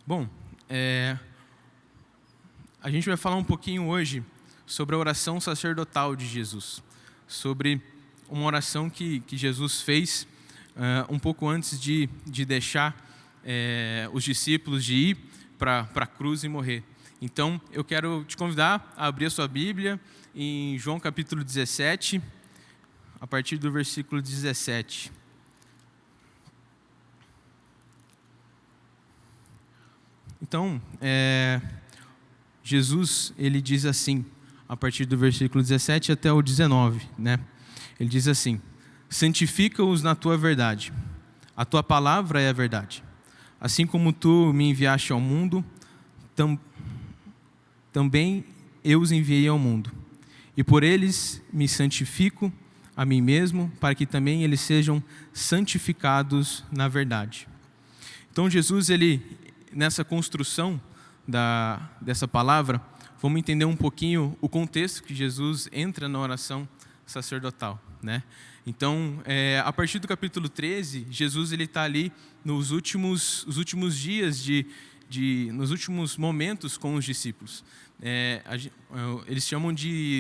Bom, a gente vai falar um pouquinho hoje sobre a oração sacerdotal de Jesus, sobre uma oração que Jesus fez um pouco antes de deixar os discípulos de ir para a cruz e morrer. Então, eu quero te convidar a abrir a sua Bíblia em João capítulo 17, a partir do versículo 17. Então, Jesus, ele diz assim, a partir do versículo 17 até o 19, né? Ele diz assim: santifica-os na tua verdade, a tua palavra é a verdade. Assim como tu me enviaste ao mundo, também eu os enviei ao mundo. E por eles me santifico a mim mesmo, para que também eles sejam santificados na verdade. Então Jesus, ele, nessa construção dessa palavra, vamos entender um pouquinho o contexto que Jesus entra na oração sacerdotal, né? Então, a partir do capítulo 13, Jesus está ali nos últimos dias, nos últimos momentos com os discípulos. Eles chamam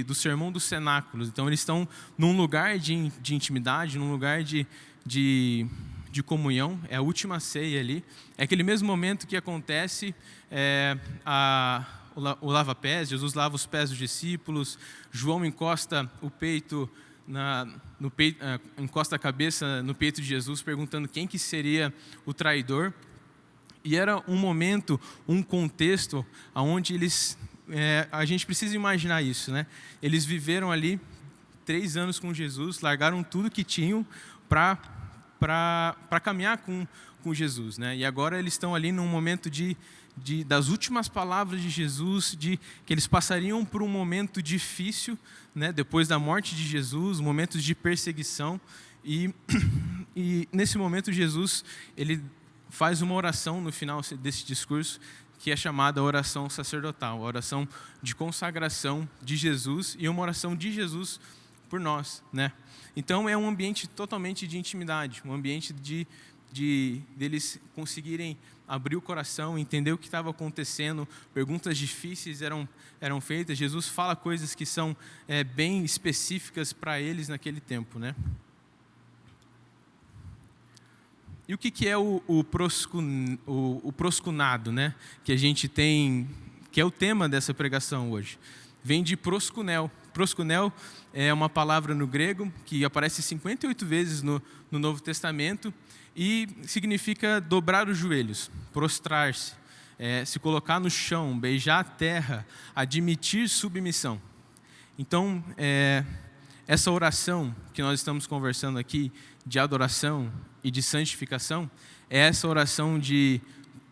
do sermão dos cenáculos. Então, eles estão num lugar de intimidade, num lugar de comunhão. É a última ceia ali. É aquele mesmo momento que acontece o lava-pés. Jesus lava os pés dos discípulos. João encosta o peito encosta a cabeça no peito de Jesus, perguntando quem que seria o traidor. E era um momento, um contexto onde a gente precisa imaginar isso, né? Eles viveram ali 3 anos com Jesus, largaram tudo que tinham para caminhar com Jesus, né? E agora eles estão ali num momento das últimas palavras de Jesus, que eles passariam por um momento difícil, né? Depois da morte de Jesus, momentos de perseguição. E nesse momento Jesus, ele faz uma oração no final desse discurso, que é chamada oração sacerdotal, a oração de consagração de Jesus e uma oração de Jesus por nós, né? Então é um ambiente totalmente de intimidade, um ambiente deles conseguirem abrir o coração, entender o que estava acontecendo. Perguntas difíceis eram feitas. Jesus fala coisas que são bem específicas para eles naquele tempo, né? E o que é o proskunado, né? Que a gente tem, que é o tema dessa pregação hoje. Vem de proskunel. Proskunel é uma palavra no grego que aparece 58 vezes no Novo Testamento e significa dobrar os joelhos, prostrar-se, se colocar no chão, beijar a terra, admitir submissão. Então, essa oração que nós estamos conversando aqui, de adoração e de santificação, é essa oração de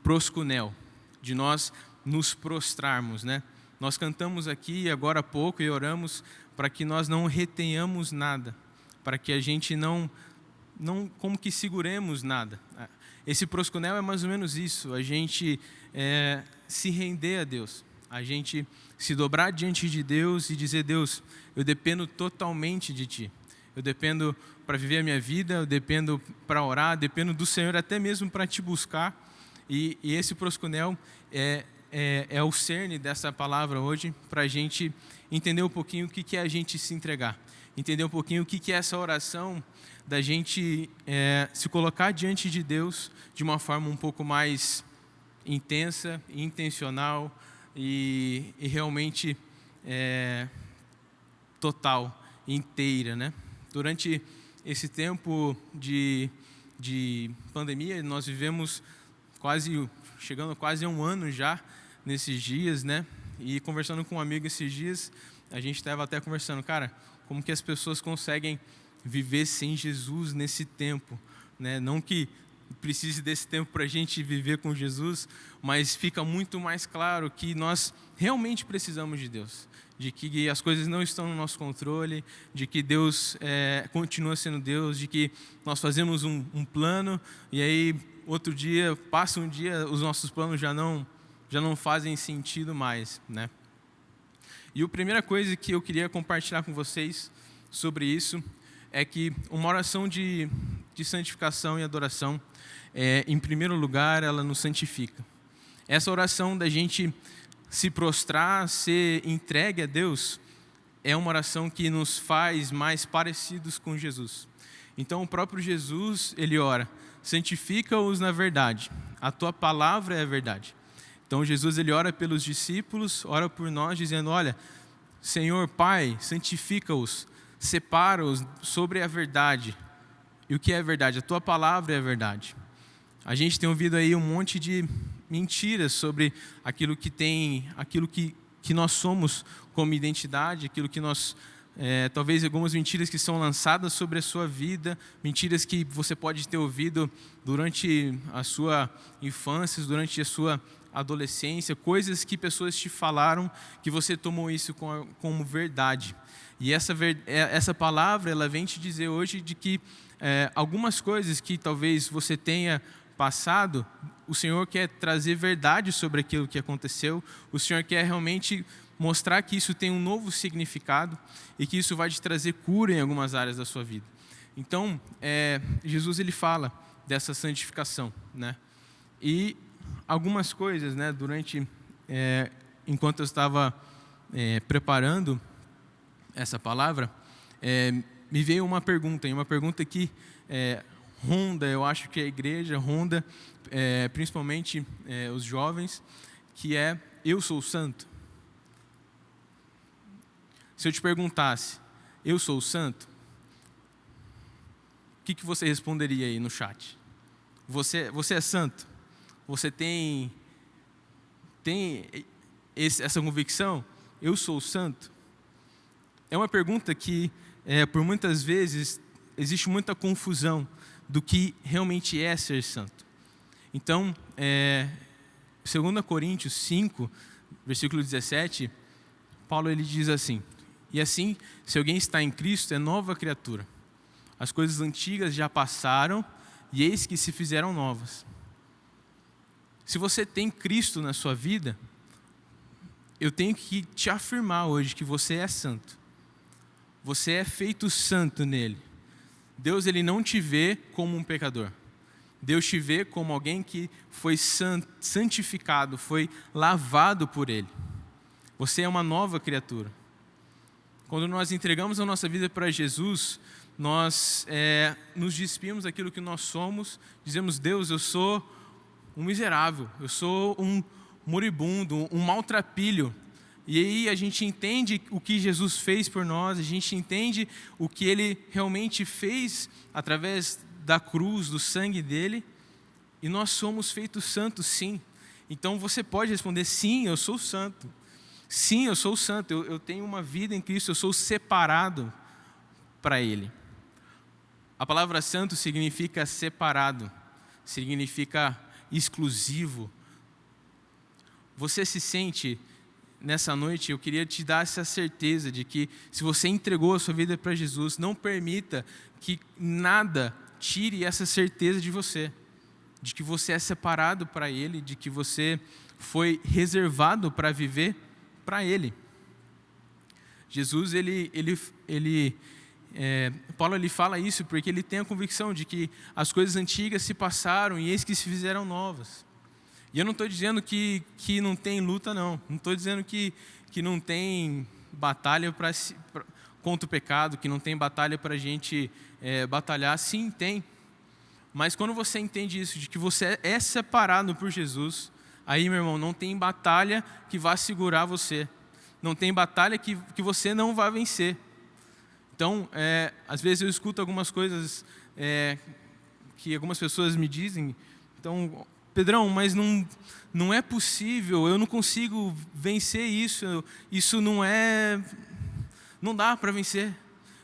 proskunel, de nós nos prostrarmos, né? Nós cantamos aqui agora há pouco e oramos para que nós não retenhamos nada, para que a gente não como que seguremos nada. Esse proskunel é mais ou menos isso, a gente se render a Deus, a gente se dobrar diante de Deus e dizer: Deus, eu dependo totalmente de Ti. Eu dependo para viver a minha vida, eu dependo para orar, dependo do Senhor até mesmo para Te buscar. E esse proskunel é o cerne dessa palavra hoje, para a gente entender um pouquinho o que é a gente se entregar. Entender um pouquinho o que é essa oração da gente se colocar diante de Deus de uma forma um pouco mais intensa, intencional e realmente total, inteira, né? Durante esse tempo de pandemia, nós vivemos chegando quase a um ano já nesses dias, né? E conversando com um amigo esses dias, a gente estava até conversando, cara, como que as pessoas conseguem viver sem Jesus nesse tempo, né? Não que precise desse tempo para a gente viver com Jesus, mas fica muito mais claro que nós realmente precisamos de Deus, de que as coisas não estão no nosso controle, de que Deus continua sendo Deus, de que nós fazemos um plano e aí outro dia, passa um dia, os nossos planos já não fazem sentido mais, né? E a primeira coisa que eu queria compartilhar com vocês sobre isso é que uma oração de santificação e adoração, em primeiro lugar, ela nos santifica. Essa oração da gente se prostrar, ser entregue a Deus, é uma oração que nos faz mais parecidos com Jesus. Então o próprio Jesus, ele ora: santifica-os na verdade, a tua palavra é a verdade. Então Jesus, ele ora pelos discípulos, ora por nós, dizendo: olha, Senhor Pai, santifica-os, separa-os sobre a verdade. E o que é a verdade? A tua palavra é a verdade. A gente tem ouvido aí um monte de mentiras sobre aquilo que nós somos como identidade, aquilo que nós, talvez algumas mentiras que são lançadas sobre a sua vida, mentiras que você pode ter ouvido durante a sua infância, durante a sua adolescência, coisas que pessoas te falaram que você tomou isso como verdade. E essa palavra, ela vem te dizer hoje de que algumas coisas que talvez você tenha passado, o Senhor quer trazer verdade sobre aquilo que aconteceu, o Senhor quer realmente mostrar que isso tem um novo significado e que isso vai te trazer cura em algumas áreas da sua vida. Então, Jesus, ele fala dessa santificação, né? E algumas coisas, né, enquanto eu estava preparando essa palavra, me veio uma pergunta que ronda, eu acho que a igreja ronda, principalmente os jovens, que é: eu sou santo? Se eu te perguntasse: eu sou santo? O que você responderia aí no chat? Você é santo? Você tem essa convicção? Eu sou santo? É uma pergunta que, por muitas vezes, existe muita confusão do que realmente é ser santo. Então, 2 Coríntios 5, versículo 17, Paulo, ele diz assim: e assim, se alguém está em Cristo, é nova criatura. As coisas antigas já passaram, e eis que se fizeram novas. Se você tem Cristo na sua vida, eu tenho que te afirmar hoje que você é santo. Você é feito santo nele. Deus, ele não te vê como um pecador. Deus te vê como alguém que foi santificado, foi lavado por ele. Você é uma nova criatura. Quando nós entregamos a nossa vida para Jesus, nós nos despimos daquilo que nós somos, dizemos: Deus, eu sou um miserável, eu sou um moribundo, um maltrapilho. E aí a gente entende o que Jesus fez por nós, a gente entende o que Ele realmente fez através da cruz, do sangue dEle, e nós somos feitos santos, sim. Então você pode responder: sim, eu sou santo. Sim, eu sou santo, eu tenho uma vida em Cristo, eu sou separado para Ele. A palavra santo significa separado, significa exclusivo. Você se sente... Nessa noite, eu queria te dar essa certeza de que, se você entregou a sua vida para Jesus, não permita que nada tire essa certeza de você, de que você é separado para Ele, de que você foi reservado para viver para Ele. Jesus, Paulo, ele fala isso porque ele tem a convicção de que as coisas antigas se passaram e eis que se fizeram novas. E eu não estou dizendo que não tem luta, não. Não estou dizendo que não tem batalha contra o pecado, que não tem batalha para a gente batalhar. Sim, tem. Mas quando você entende isso, de que você é separado por Jesus, aí, meu irmão, não tem batalha que vá segurar você. Não tem batalha que você não vai vencer. Então, às vezes eu escuto algumas coisas que algumas pessoas me dizem. Então... Pedrão, mas não é possível, eu não consigo vencer isso não dá para vencer,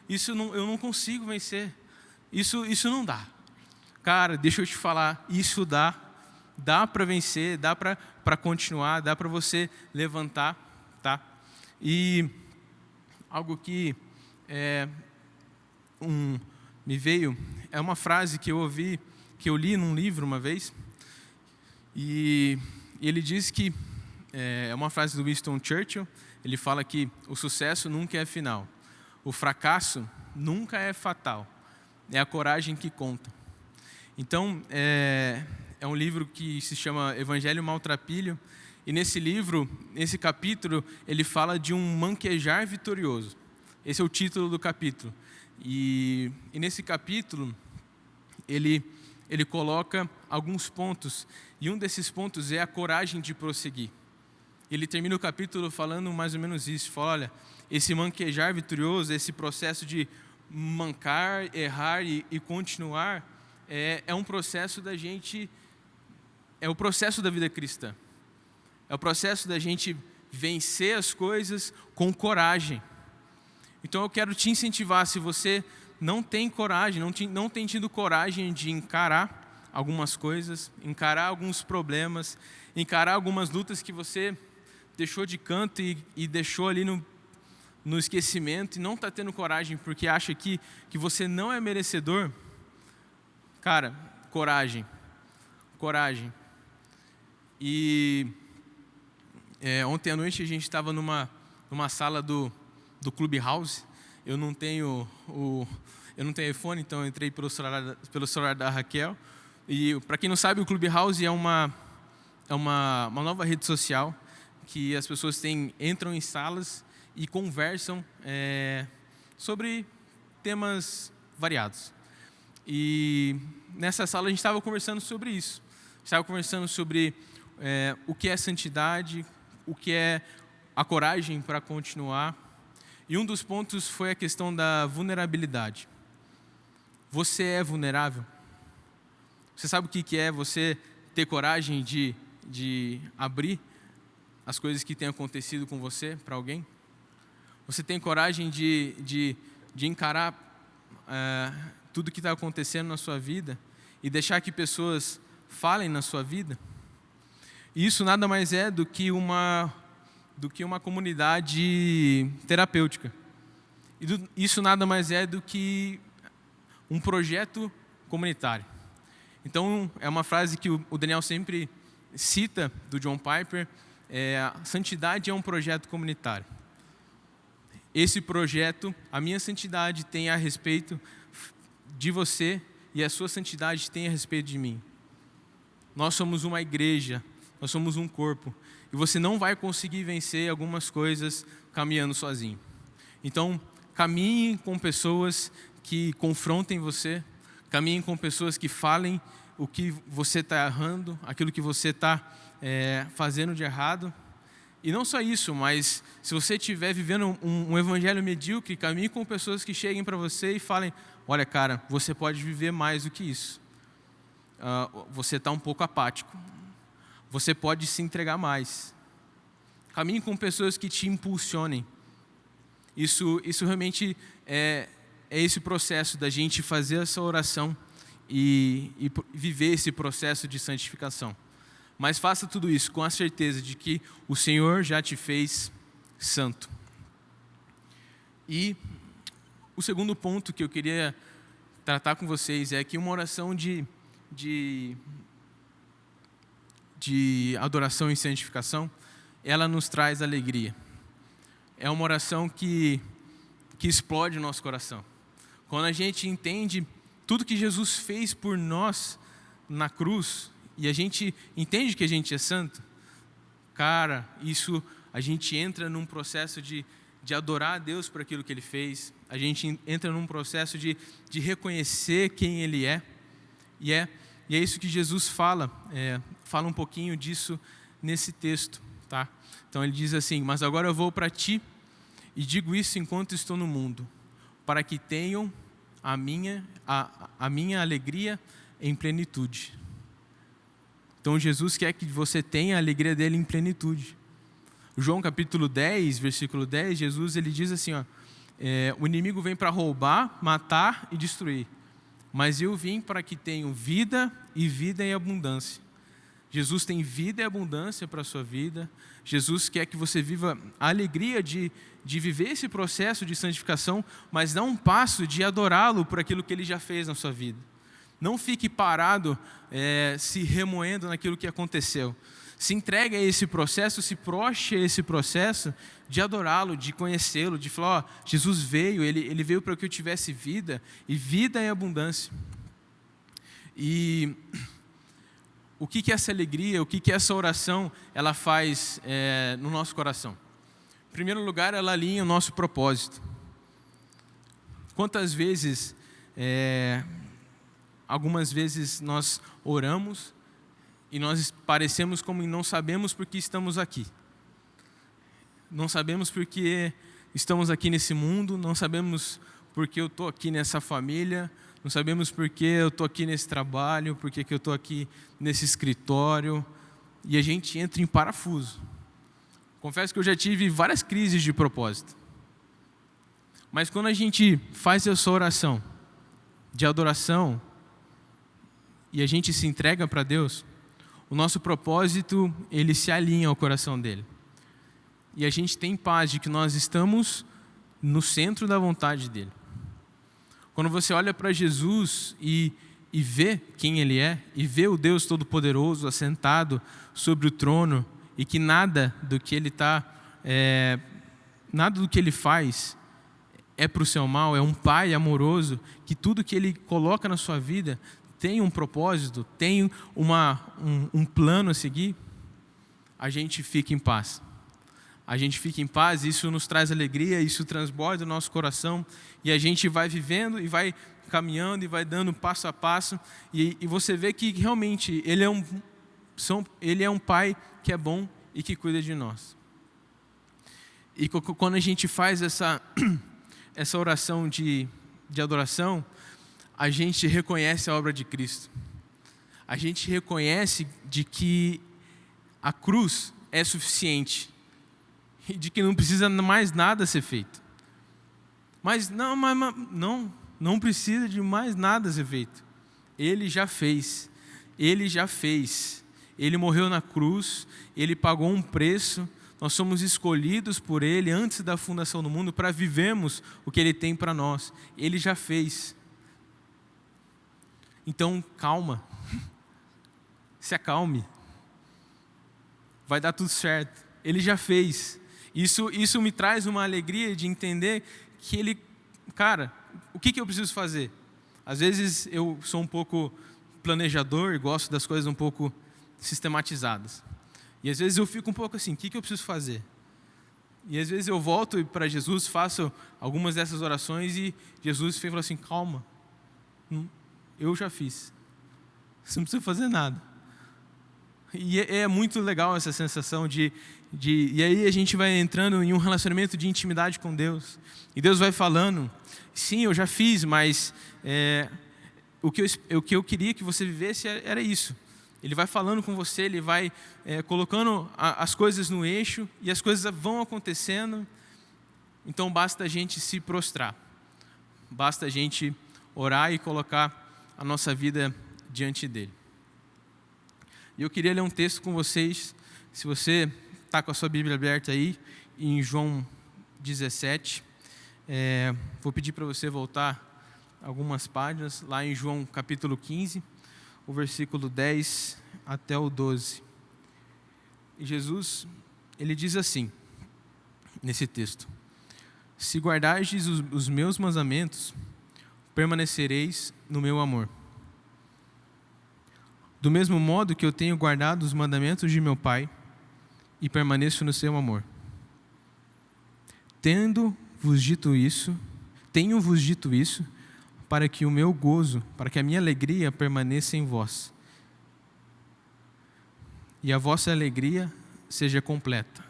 eu não consigo vencer, isso não dá. Cara, deixa eu te falar, isso dá para vencer, dá para continuar, dá para você levantar, tá? E algo que me veio, é uma frase que eu ouvi, que eu li num livro uma vez. E ele diz que, é uma frase do Winston Churchill, ele fala que o sucesso nunca é final, o fracasso nunca é fatal, é a coragem que conta. Então, é um livro que se chama Evangelho Maltrapilho, e nesse livro, nesse capítulo, ele fala de um manquejar vitorioso. Esse é o título do capítulo. E nesse capítulo, ele coloca alguns pontos, e um desses pontos é a coragem de prosseguir. Ele termina o capítulo falando mais ou menos isso, fala, olha, esse manquejar vitorioso, esse processo de mancar, errar e continuar, é um processo da gente, é o processo da vida cristã. É o processo da gente vencer as coisas com coragem. Então eu quero te incentivar, se você não tem coragem, não tem tido coragem de encarar algumas coisas, encarar alguns problemas, encarar algumas lutas que você deixou de canto e deixou ali no esquecimento, e não está tendo coragem porque acha que você não é merecedor, cara, coragem. E ontem à noite a gente estava numa sala do Clubhouse. Eu não tenho iPhone, então eu entrei pelo celular da Raquel. E para quem não sabe, o Clubhouse é uma nova rede social que as pessoas entram em salas e conversam sobre temas variados. E nessa sala a gente estava conversando sobre isso. Estava conversando sobre o que é santidade, o que é a coragem para continuar. E um dos pontos foi a questão da vulnerabilidade. Você é vulnerável? Você sabe o que é você ter coragem de abrir as coisas que têm acontecido com você para alguém? Você tem coragem de encarar tudo que está acontecendo na sua vida e deixar que pessoas falem na sua vida? E isso nada mais é do que uma comunidade terapêutica. Isso nada mais é do que um projeto comunitário. Então, é uma frase que o Daniel sempre cita, do John Piper, a santidade é um projeto comunitário. Esse projeto, a minha santidade tem a respeito de você e a sua santidade tem a respeito de mim. Nós somos uma igreja, nós somos um corpo, e você não vai conseguir vencer algumas coisas caminhando sozinho. Então, caminhe com pessoas que confrontem você, caminhe com pessoas que falem o que você está errando, aquilo que você está fazendo de errado. E não só isso, mas se você estiver vivendo um evangelho medíocre, caminhe com pessoas que cheguem para você e falem, olha cara, você pode viver mais do que isso. Você está um pouco apático. Você pode se entregar mais. Caminhe com pessoas que te impulsionem. Isso realmente é esse processo da gente fazer essa oração e viver esse processo de santificação. Mas faça tudo isso com a certeza de que o Senhor já te fez santo. E o segundo ponto que eu queria tratar com vocês é que uma oração de adoração e santificação, ela nos traz alegria. É uma oração que explode o nosso coração. Quando a gente entende tudo que Jesus fez por nós na cruz, e a gente entende que a gente é santo, cara, isso a gente entra num processo de adorar a Deus por aquilo que Ele fez, a gente entra num processo de reconhecer quem Ele é, e é isso que Jesus fala um pouquinho disso nesse texto, tá? Então Ele diz assim, mas agora eu vou para ti, e digo isso enquanto estou no mundo, para que tenham a minha alegria em plenitude. Então Jesus quer que você tenha a alegria dele em plenitude. João capítulo 10, versículo 10, Jesus ele diz assim, o inimigo vem para roubar, matar e destruir, mas eu vim para que tenham vida e vida em abundância. Jesus tem vida e abundância para a sua vida. Jesus quer que você viva a alegria de viver esse processo de santificação, mas dá um passo de adorá-lo por aquilo que Ele já fez na sua vida. Não fique parado, se remoendo naquilo que aconteceu. Se entregue a esse processo, se prostre a esse processo de adorá-lo, de conhecê-lo, de falar, Jesus veio, ele veio para que eu tivesse vida, e vida em abundância. E o que essa alegria, o que essa oração ela faz no nosso coração? Em primeiro lugar, ela alinha o nosso propósito. Quantas vezes, algumas vezes nós oramos e nós parecemos como não sabemos por que estamos aqui. Não sabemos por que estamos aqui nesse mundo, não sabemos por que eu estou aqui nessa família, não sabemos por que eu estou aqui nesse trabalho, por que eu estou aqui nesse escritório, e a gente entra em parafuso. Confesso que eu já tive várias crises de propósito. Mas quando a gente faz essa oração de adoração e a gente se entrega para Deus, o nosso propósito, ele se alinha ao coração dele. E a gente tem paz de que nós estamos no centro da vontade dele. Quando você olha para Jesus e vê quem ele é, e vê o Deus Todo-Poderoso assentado sobre o trono, e que nada do que ele faz é para o seu mal, é um pai amoroso, que tudo que ele coloca na sua vida tem um propósito, tem um plano a seguir, a gente fica em paz. A gente fica em paz, isso nos traz alegria, isso transborda o nosso coração, e a gente vai vivendo e vai caminhando e vai dando passo a passo, e você vê que realmente ele é um pai que é bom e que cuida de nós. E quando a gente faz essa oração de adoração, a gente reconhece a obra de Cristo. A gente reconhece de que a cruz é suficiente e de que não precisa mais nada ser feito. Mas não precisa de mais nada ser feito. Ele já fez. Ele morreu na cruz, ele pagou um preço, nós somos escolhidos por ele antes da fundação do mundo para vivermos o que ele tem para nós. Ele já fez. Então, calma. Se acalme. Vai dar tudo certo. Ele já fez. Isso me traz uma alegria de entender que ele... Cara, o que eu preciso fazer? Às vezes eu sou um pouco planejador e gosto das coisas um pouco sistematizadas. E às vezes eu fico um pouco assim, o que eu preciso fazer? E às vezes eu volto para Jesus, faço algumas dessas orações e Jesus fala assim, calma, eu já fiz. Você não precisa fazer nada. E é muito legal essa sensação e aí a gente vai entrando em um relacionamento de intimidade com Deus. E Deus vai falando, sim, eu já fiz, mas o que eu queria que você vivesse era isso. Ele vai falando com você, ele vai colocando as coisas no eixo e as coisas vão acontecendo. Então basta a gente se prostrar. Basta a gente orar e colocar a nossa vida diante dele. E eu queria ler um texto com vocês, se você está com a sua Bíblia aberta aí, em João 17. Vou pedir para você voltar algumas páginas, lá em João capítulo 15, o versículo 10 até o 12. E Jesus, ele diz assim, nesse texto: se guardardes os meus mandamentos, permanecereis no meu amor. Do mesmo modo que eu tenho guardado os mandamentos de meu Pai e permaneço no seu amor. Tenho-vos dito isso, para que o meu gozo, para que a minha alegria permaneça em vós. E a vossa alegria seja completa.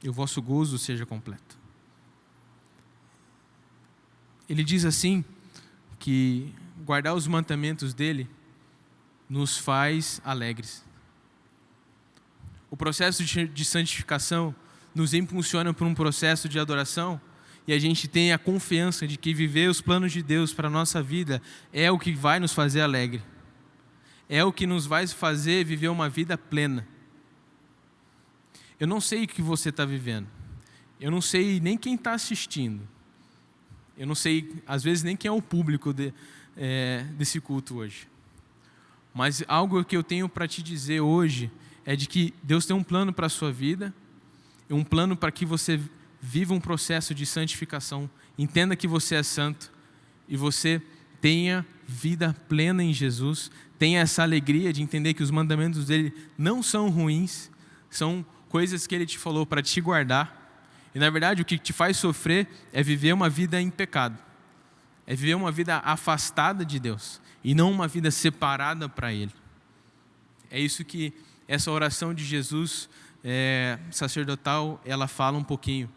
E o vosso gozo seja completo. Ele diz assim, que guardar os mandamentos dele nos faz alegres. O processo de santificação nos impulsiona para um processo de adoração e a gente tem a confiança de que viver os planos de Deus para a nossa vida é o que vai nos fazer alegre. É o que nos vai fazer viver uma vida plena. Eu não sei o que você está vivendo. Eu não sei nem quem está assistindo. Eu não sei, às vezes, nem quem é o público desse culto hoje. Mas algo que eu tenho para te dizer hoje é de que Deus tem um plano para a sua vida, um plano para que você viva um processo de santificação, entenda que você é santo e você tenha vida plena em Jesus, tenha essa alegria de entender que os mandamentos dele não são ruins, são coisas que ele te falou para te guardar. E na verdade o que te faz sofrer é viver uma vida em pecado, é viver uma vida afastada de Deus e não uma vida separada para Ele. É isso que essa oração de Jesus sacerdotal, ela fala um pouquinho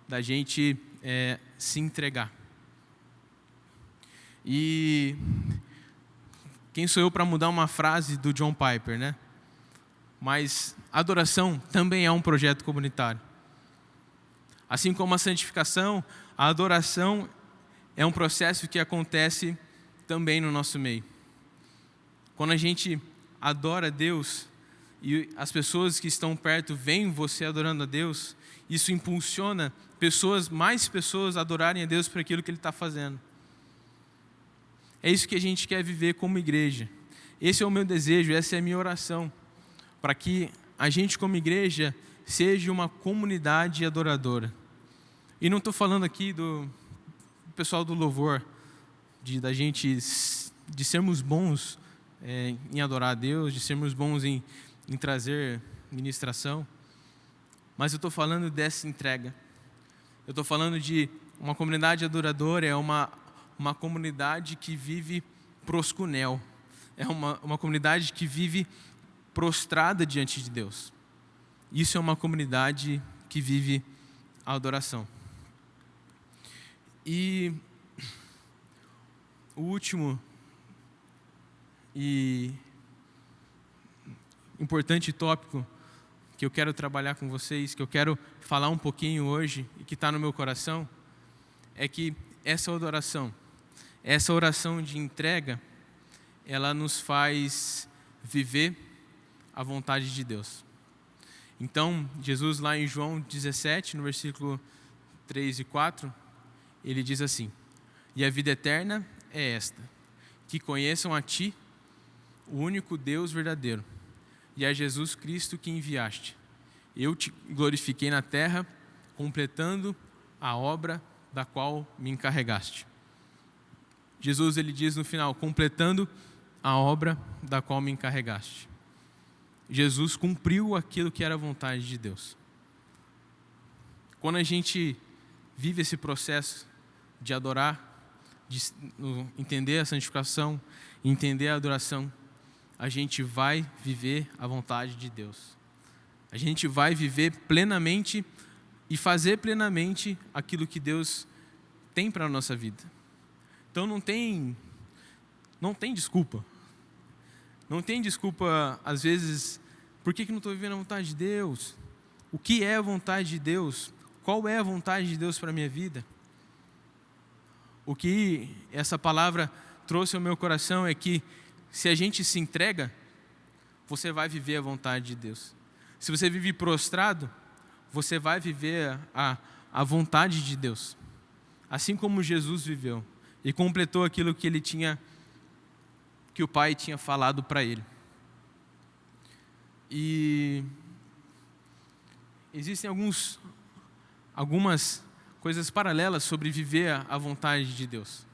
da gente se entregar. E quem sou eu para mudar uma frase do John Piper, né? Mas adoração também é um projeto comunitário. Assim como a santificação, a adoração é um processo que acontece também no nosso meio. Quando a gente adora a Deus e as pessoas que estão perto veem você adorando a Deus, isso impulsiona mais pessoas a adorarem a Deus por aquilo que Ele está fazendo. É isso que a gente quer viver como igreja. Esse é o meu desejo, essa é a minha oração, para que a gente como igreja seja uma comunidade adoradora. E não estou falando aqui do pessoal do louvor, de sermos bons em adorar a Deus, de sermos bons em trazer ministração, mas eu estou falando dessa entrega. Eu estou falando de uma comunidade adoradora, é uma comunidade que vive proskunel, é uma comunidade que vive prostrada diante de Deus. Isso é uma comunidade que vive a adoração. E o último e importante tópico que eu quero trabalhar com vocês, que eu quero falar um pouquinho hoje e que está no meu coração, é que essa oração de entrega, ela nos faz viver a vontade de Deus. Então, Jesus lá em João 17, no versículo 3 e 4, ele diz assim: e a vida eterna é esta, que conheçam a Ti, o único Deus verdadeiro, e a Jesus Cristo que enviaste. Eu te glorifiquei na terra, completando a obra da qual me encarregaste. Jesus, ele diz no final, completando a obra da qual me encarregaste. Jesus cumpriu aquilo que era a vontade de Deus. Quando a gente vive esse processo de adorar, de entender a santificação, entender a adoração, a gente vai viver a vontade de Deus. A gente vai viver plenamente e fazer plenamente aquilo que Deus tem para a nossa vida. Então não tem desculpa. Não tem desculpa, às vezes, por que não estou vivendo a vontade de Deus? O que é a vontade de Deus? Qual é a vontade de Deus para a minha vida? O que essa palavra trouxe ao meu coração é que se a gente se entrega, você vai viver a vontade de Deus. Se você vive prostrado, você vai viver a vontade de Deus. Assim como Jesus viveu e completou aquilo que que o Pai tinha falado para ele. E existem algumas coisas paralelas sobre viver a vontade de Deus.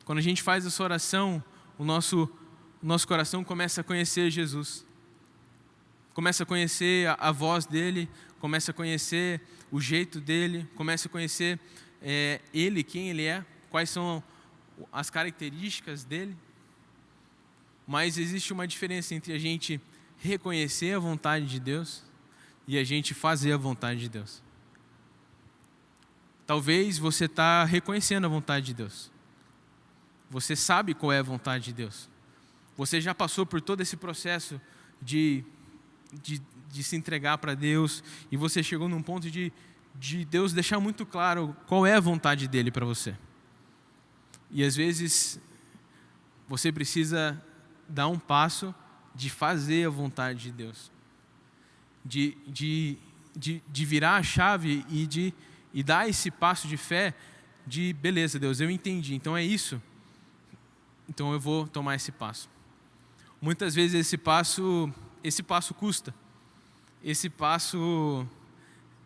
Quando a gente faz essa oração, o nosso coração começa a conhecer Jesus. Começa a conhecer a voz dele, começa a conhecer o jeito dele, começa a conhecer ele, quem ele é, quais são as características dele. Mas existe uma diferença entre a gente reconhecer a vontade de Deus e a gente fazer a vontade de Deus. Talvez você está reconhecendo a vontade de Deus. Você sabe qual é a vontade de Deus. Você já passou por todo esse processo de se entregar para Deus e você chegou num ponto de Deus deixar muito claro qual é a vontade dele para você. E às vezes você precisa dar um passo de fazer a vontade de Deus, de virar a chave e dar esse passo de fé de beleza, Deus, eu entendi, então é isso, então eu vou tomar esse passo. Muitas vezes esse passo custa. Esse passo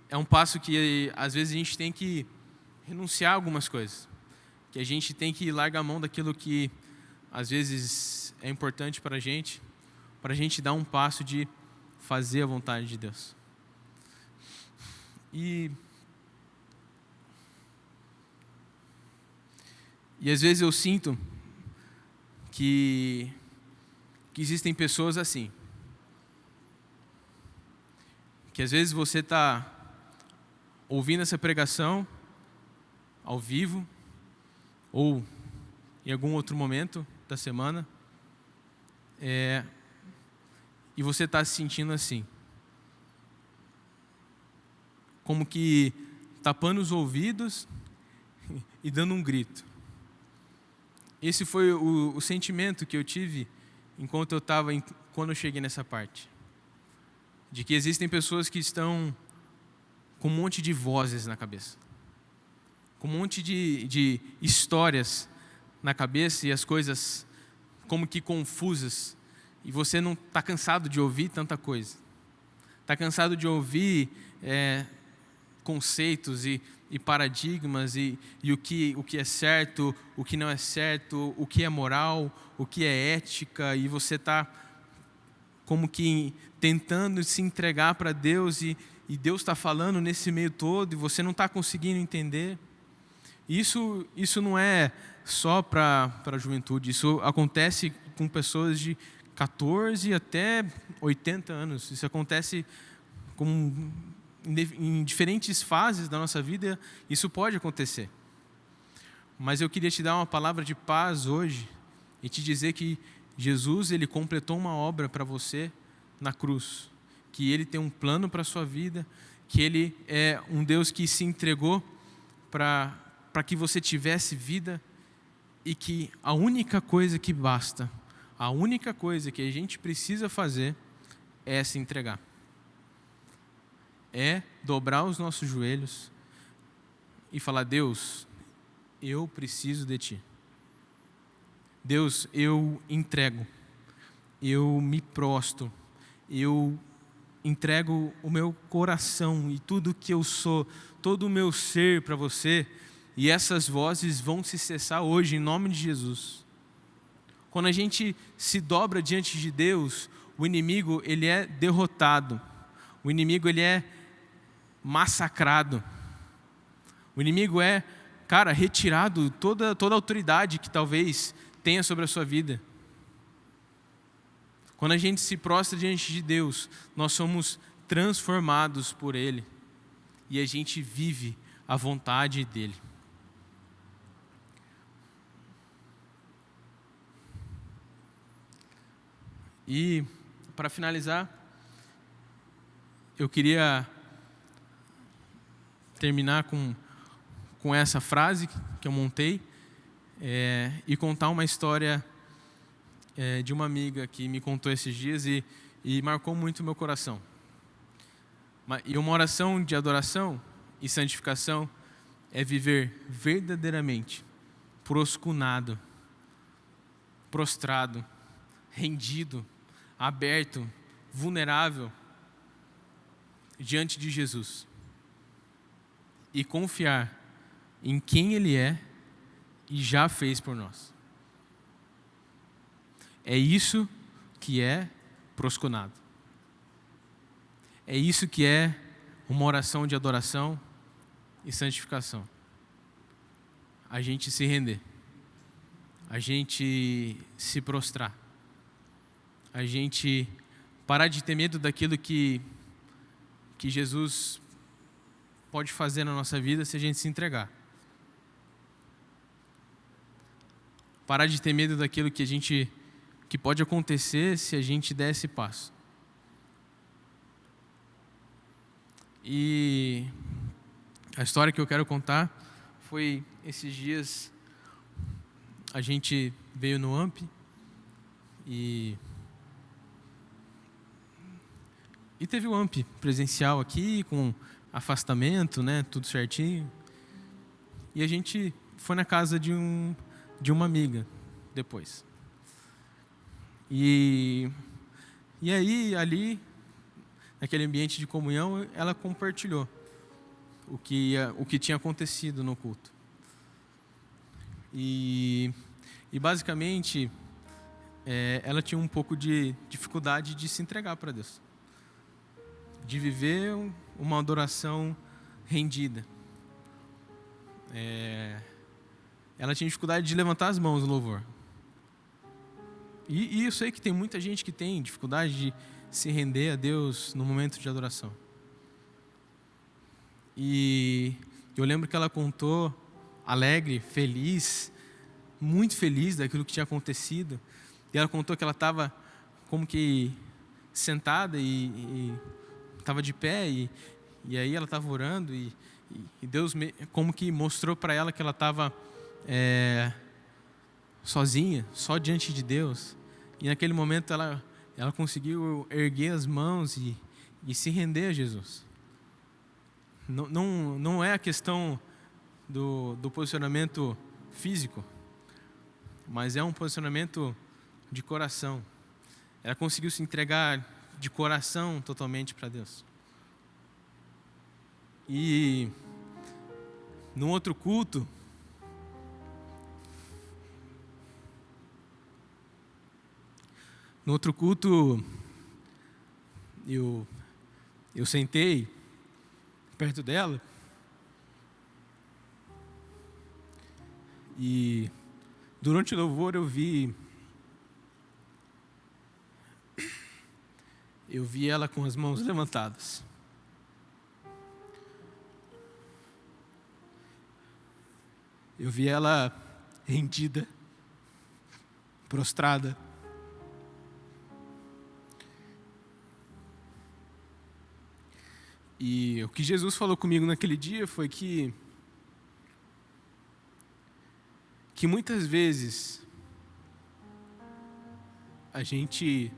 é um passo que às vezes a gente tem que renunciar a algumas coisas, que a gente tem que largar a mão daquilo que às vezes é importante para a gente dar um passo de fazer a vontade de Deus. E às vezes eu sinto que existem pessoas assim, que às vezes você está ouvindo essa pregação ao vivo ou em algum outro momento da semana, e você está se sentindo assim, como que tapando os ouvidos e dando um grito. Esse foi o sentimento que eu tive quando eu cheguei nessa parte. De que existem pessoas que estão com um monte de vozes na cabeça. Com um monte de histórias na cabeça e as coisas como que confusas. E você não está cansado de ouvir tanta coisa. Está cansado de ouvir conceitos e paradigmas e o que é certo, o que não é certo, o que é moral, o que é ética, e você está como que tentando se entregar para Deus e Deus está falando nesse meio todo e você não está conseguindo entender. Isso não é só para a juventude, isso acontece com pessoas de 14 até 80 anos, isso acontece em diferentes fases da nossa vida, isso pode acontecer. Mas eu queria te dar uma palavra de paz hoje e te dizer que Jesus, ele completou uma obra para você na cruz, que ele tem um plano para a sua vida, que ele é um Deus que se entregou para que você tivesse vida e que a única coisa que basta, a única coisa que a gente precisa fazer é se entregar. É dobrar os nossos joelhos e falar: Deus, eu preciso de Ti. Deus, eu entrego, eu me prostro, eu entrego o meu coração e tudo que eu sou, todo o meu ser para você, e essas vozes vão se cessar hoje, em nome de Jesus. Quando a gente se dobra diante de Deus, o inimigo, ele é derrotado, o inimigo, ele é massacrado, o inimigo é, retirado toda a autoridade que talvez tenha sobre a sua vida. Quando a gente se prostra diante de Deus, nós somos transformados por Ele e a gente vive a vontade dEle. E, para finalizar, eu queria terminar com essa frase que eu montei e contar uma história de uma amiga que me contou esses dias e marcou muito o meu coração. E uma oração de adoração e santificação é viver verdadeiramente proscunado, prostrado, rendido, aberto, vulnerável diante de Jesus e confiar em quem Ele é e já fez por nós. É isso que é proscunado. É isso que é uma oração de adoração e santificação. A gente se render, a gente se prostrar, a gente parar de ter medo daquilo que Jesus pode fazer na nossa vida se a gente se entregar. Parar de ter medo daquilo que pode acontecer se a gente der esse passo. E a história que eu quero contar foi esses dias a gente veio no AMP e teve o AMP presencial aqui com afastamento, né, tudo certinho. E a gente foi na casa de uma amiga depois. E aí, ali, naquele ambiente de comunhão, ela compartilhou o que tinha acontecido no culto. E basicamente, ela tinha um pouco de dificuldade de se entregar para Deus, de viver uma adoração rendida. Ela tinha dificuldade de levantar as mãos no louvor. E eu sei que tem muita gente que tem dificuldade de se render a Deus no momento de adoração. E eu lembro que ela contou, alegre, feliz, muito feliz daquilo que tinha acontecido. E ela contou que ela estava como que sentada e estava de pé, e aí ela estava orando, e Deus como que mostrou para ela que ela estava sozinha, só diante de Deus. E naquele momento ela conseguiu erguer as mãos e se render a Jesus. Não é a questão do posicionamento físico, mas é um posicionamento de coração. Ela conseguiu se entregar de coração totalmente para Deus. E no outro culto, eu sentei perto dela e durante o louvor eu vi ela com as mãos levantadas. Eu vi ela rendida, prostrada. E o que Jesus falou comigo naquele dia foi que muitas vezes a gente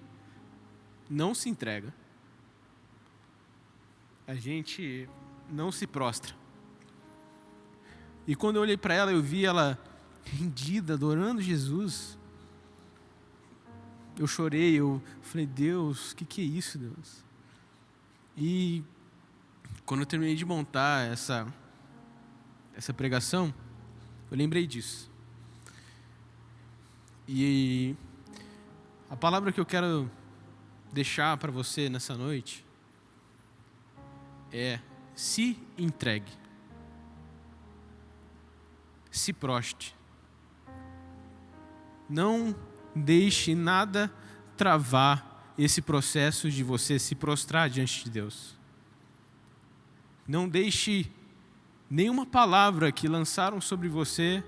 não se entrega, a gente não se prostra. E quando eu olhei para ela, eu vi ela rendida, adorando Jesus. Eu chorei, eu falei, Deus, o que é isso, Deus? E quando eu terminei de montar essa pregação, eu lembrei disso. E a palavra que eu quero deixar para você nessa noite é: se entregue, se prostre. Não deixe nada travar esse processo de você se prostrar diante de Deus. Não deixe nenhuma palavra que lançaram sobre você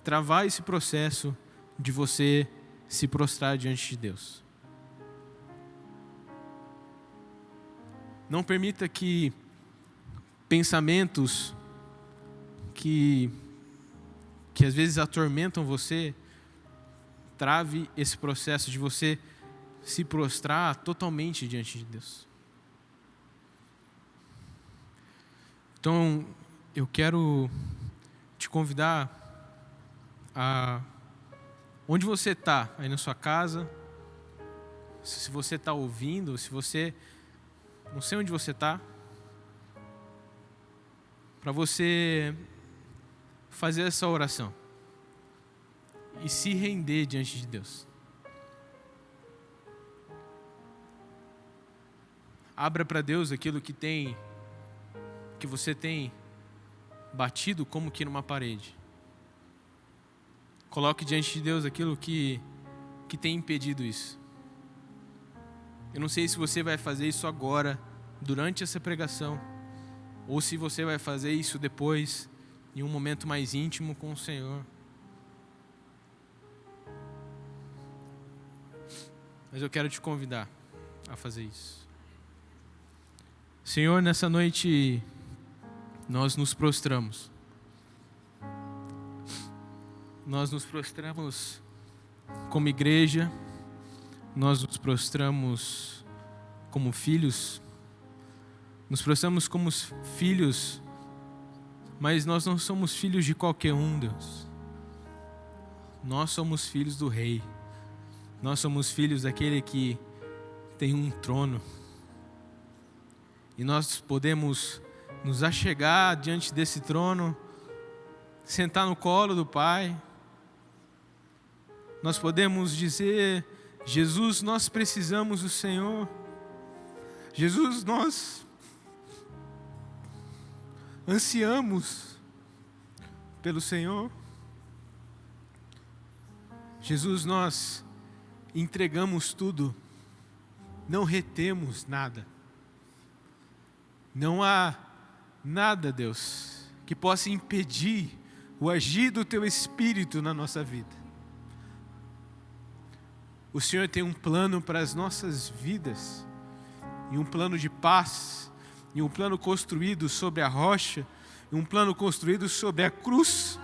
travar esse processo de você se prostrar diante de Deus. Não permita que pensamentos que às vezes atormentam você trave esse processo de você se prostrar totalmente diante de Deus. Então, eu quero te convidar a, onde você está, aí na sua casa, se você está ouvindo, se você, não sei onde você está, para você fazer essa oração e se render diante de Deus. Abra para Deus aquilo que você tem batido como que numa parede. Coloque diante de Deus aquilo que tem impedido isso. Eu não sei se você vai fazer isso agora, durante essa pregação, ou se você vai fazer isso depois, em um momento mais íntimo com o Senhor. Mas eu quero te convidar a fazer isso. Senhor, nessa noite nós nos prostramos. Nós nos prostramos como igreja, nós nos prostramos como filhos, nos prostramos como filhos, mas nós não somos filhos de qualquer um, Deus. Nós somos filhos do Rei. Nós somos filhos daquele que tem um trono. E nós podemos nos achegar diante desse trono, sentar no colo do Pai nós podemos dizer: Jesus, nós precisamos do Senhor. Jesus, nós ansiamos pelo Senhor. Jesus, nós entregamos tudo, não retemos nada. Não há nada, Deus, que possa impedir o agir do Teu Espírito na nossa vida. O Senhor tem um plano para as nossas vidas, e um plano de paz, e um plano construído sobre a rocha, e um plano construído sobre a cruz.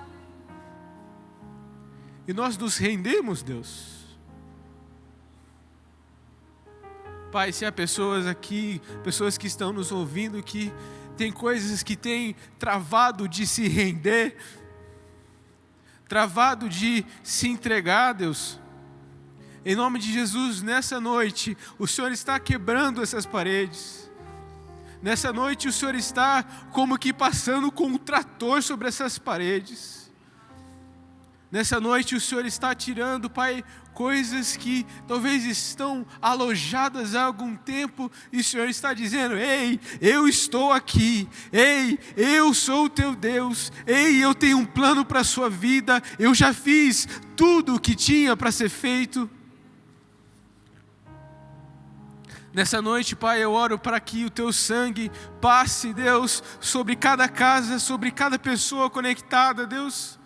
E nós nos rendemos, Deus. Pai, se há pessoas aqui, pessoas que estão nos ouvindo, que tem coisas que têm travado de se render, travado de se entregar, Deus, em nome de Jesus, nessa noite, o Senhor está quebrando essas paredes. Nessa noite, o Senhor está como que passando com um trator sobre essas paredes. Nessa noite, o Senhor está tirando, Pai, coisas que talvez estão alojadas há algum tempo, e o Senhor está dizendo: ei, eu estou aqui, ei, eu sou o teu Deus, ei, eu tenho um plano para a sua vida, eu já fiz tudo o que tinha para ser feito. Nessa noite, Pai, eu oro para que o Teu sangue passe, Deus, sobre cada casa, sobre cada pessoa conectada, Deus.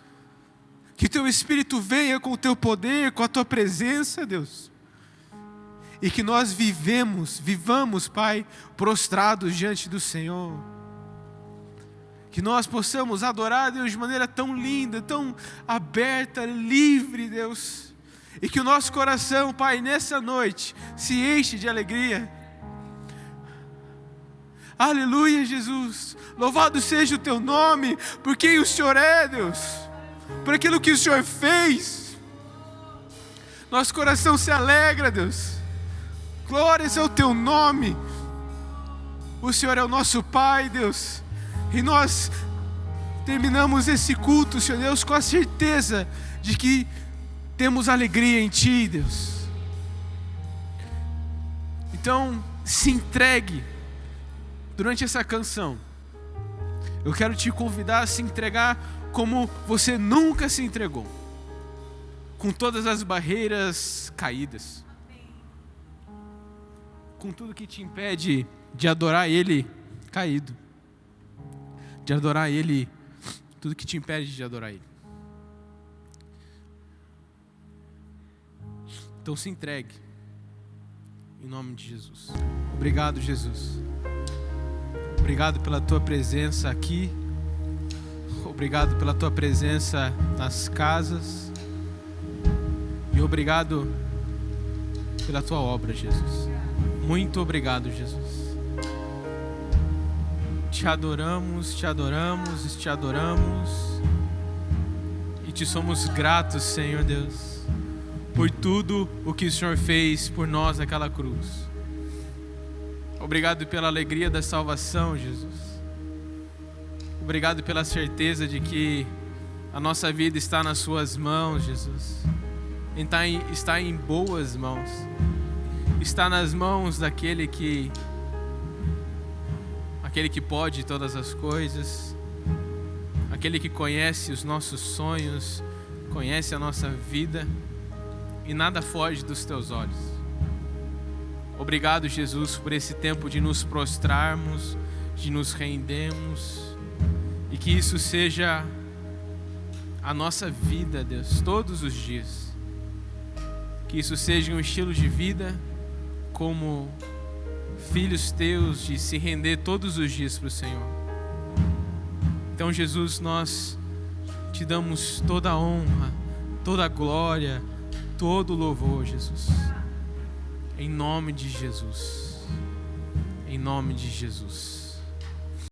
Que Teu Espírito venha com o Teu poder, com a Tua presença, Deus. E que nós vivamos, Pai, prostrados diante do Senhor. Que nós possamos adorar, Deus, de maneira tão linda, tão aberta, livre, Deus. E que o nosso coração, Pai, nessa noite, se enche de alegria. Aleluia, Jesus. Louvado seja o Teu nome, por quem o Senhor é, Deus. Por aquilo que o Senhor fez. Nosso coração se alegra, Deus. Glórias ao Teu nome. O Senhor é o nosso Pai, Deus. E nós terminamos esse culto, Senhor Deus, com a certeza de que temos alegria em Ti, Deus. Então, se entregue durante essa canção. Eu quero te convidar a se entregar como você nunca se entregou, com todas as barreiras caídas, com tudo que te impede de adorar Ele caído, de adorar Ele, tudo que te impede de adorar Ele. Então se entregue, em nome de Jesus. Obrigado, Jesus. Obrigado pela Tua presença aqui. Obrigado pela Tua presença nas casas. E obrigado pela Tua obra, Jesus. Muito obrigado, Jesus. Te adoramos, te adoramos, te adoramos. E te somos gratos, Senhor Deus, por tudo o que o Senhor fez por nós naquela cruz. Obrigado pela alegria da salvação, Jesus. Obrigado pela certeza de que a nossa vida está nas Suas mãos, Jesus. Está em boas mãos. Está nas mãos daquele que pode todas as coisas. Aquele que conhece os nossos sonhos, conhece a nossa vida. E nada foge dos Teus olhos. Obrigado, Jesus, por esse tempo de nos prostrarmos, de nos rendermos, e que isso seja a nossa vida, Deus, todos os dias. Que isso seja um estilo de vida como filhos Teus, de se render todos os dias para o Senhor. Então, Jesus, nós Te damos toda a honra, toda a glória, todo louvor, Jesus. Em nome de Jesus. Em nome de Jesus.